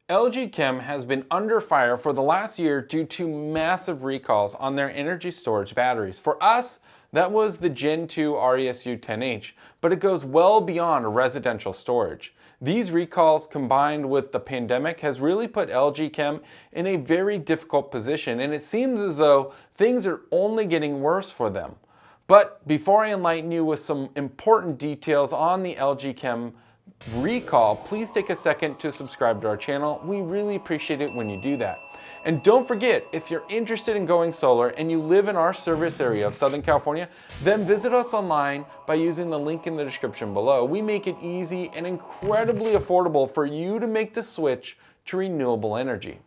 LG Chem has been under fire for the last year due to massive recalls on their energy storage batteries. For us, that was the Gen 2 RESU 10H, but it goes well beyond residential storage. These recalls combined with the pandemic has really put LG Chem in a very difficult position, and it seems as though things are only getting worse for them. But before I enlighten you with some important details on the LG Chem recall, please take a second to subscribe to our channel. We really appreciate it when you do that. And don't forget, if you're interested in going solar and you live in our service area of Southern California, then visit us online by using the link in the description below. We make it easy and incredibly affordable for you to make the switch to renewable energy.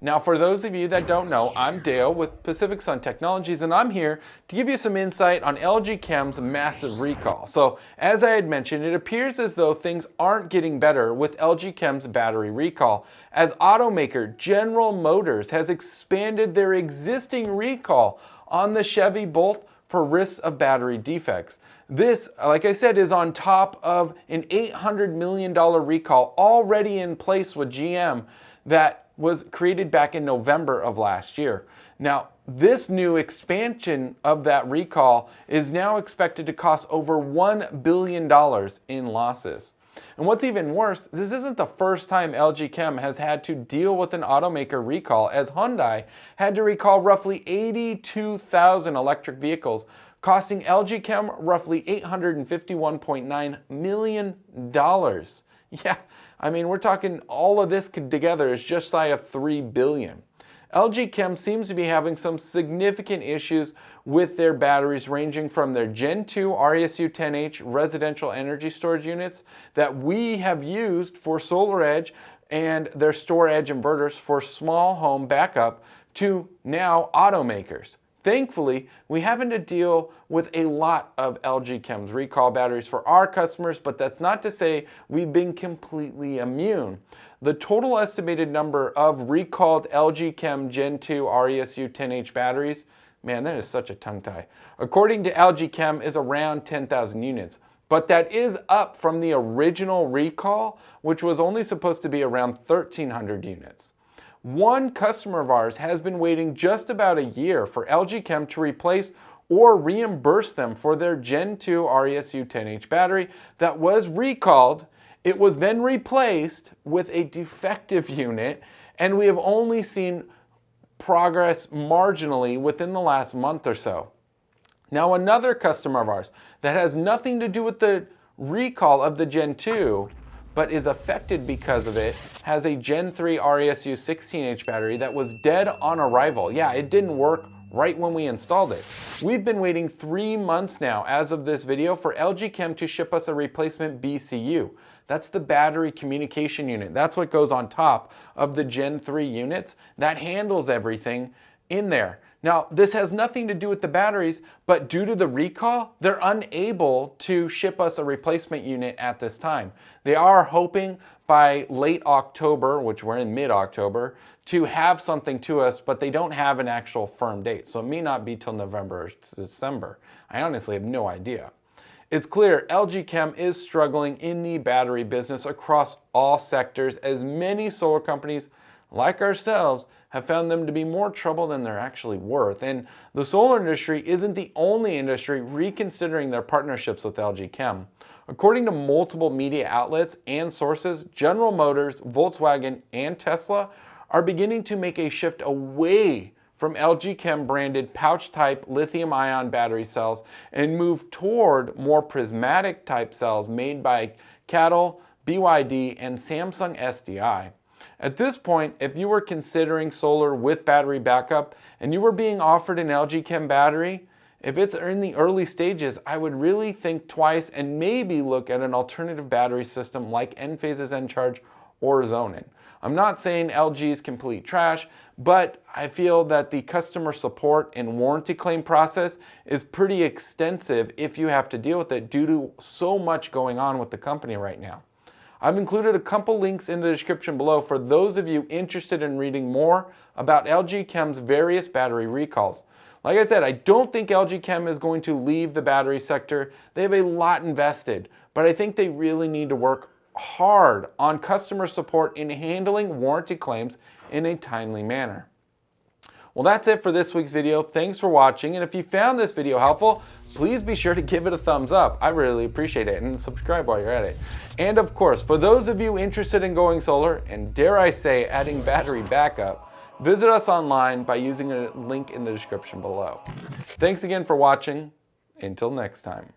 Now, for those of you that don't know, I'm Dale with Pacific Sun Technologies, and I'm here to give you some insight on LG Chem's massive recall. So, as I had mentioned, it appears as though things aren't getting better with LG Chem's battery recall, as automaker General Motors has expanded their existing recall on the Chevy Bolt for risks of battery defects. This, like I said, is on top of an $800 million recall already in place with GM that was created back in November of last year. Now, this new expansion of that recall is now expected to cost over $1 billion in losses. And what's even worse, this isn't the first time LG Chem has had to deal with an automaker recall, as Hyundai had to recall roughly 82,000 electric vehicles, costing LG Chem roughly $851.9 million. Yeah, I mean, we're talking all of this together is just shy of $3 billion. LG Chem seems to be having some significant issues with their batteries, ranging from their Gen 2 RESU 10H residential energy storage units that we have used for Solar Edge and their Store Edge inverters for small home backup to now automakers. Thankfully, we haven't to deal with a lot of LG Chem's recall batteries for our customers, but that's not to say we've been completely immune. The total estimated number of recalled LG Chem Gen 2 RESU 10H batteries, man, that is such a tongue tie, according to LG Chem, is around 10,000 units. But that is up from the original recall, which was only supposed to be around 1,300 units. One customer of ours has been waiting just about a year for LG Chem to replace or reimburse them for their Gen 2 RESU 10H battery that was recalled. It was then replaced with a defective unit, and we have only seen progress marginally within the last month or so. Now, another customer of ours that has nothing to do with the recall of the Gen 2 but is affected because of it, has a Gen 3 RESU 16H battery that was dead on arrival. Yeah, it didn't work right when we installed it. We've been waiting 3 months now, as of this video, for LG Chem to ship us a replacement BCU. That's the battery communication unit. That's what goes on top of the Gen 3 units. That handles everything in there. Now, this has nothing to do with the batteries, but due to the recall, they're unable to ship us a replacement unit at this time. They are hoping by late October, which we're in mid-October, to have something to us, but they don't have an actual firm date. So it may not be till November or December. I honestly have no idea. It's clear LG Chem is struggling in the battery business across all sectors, as many solar companies like ourselves have found them to be more trouble than they're actually worth. And the solar industry isn't the only industry reconsidering their partnerships with LG Chem. According to multiple media outlets and sources, General Motors, Volkswagen, and Tesla are beginning to make a shift away from LG Chem branded pouch type lithium ion battery cells and move toward more prismatic type cells made by CATL, BYD, and Samsung SDI. At this point, if you were considering solar with battery backup and you were being offered an LG Chem battery, if it's in the early stages, I would really think twice and maybe look at an alternative battery system like Enphase's Encharge or Zonin. I'm not saying LG is complete trash, but I feel that the customer support and warranty claim process is pretty extensive if you have to deal with it due to so much going on with the company right now. I've included a couple links in the description below for those of you interested in reading more about LG Chem's various battery recalls. Like I said, I don't think LG Chem is going to leave the battery sector. They have a lot invested, but I think they really need to work hard on customer support in handling warranty claims in a timely manner. Well, that's it for this week's video. Thanks for watching, and if you found this video helpful, please be sure to give it a thumbs up. I really appreciate it, and subscribe while you're at it. And of course, for those of you interested in going solar, and dare I say adding battery backup, visit us online by using a link in the description below. Thanks again for watching. Until next time.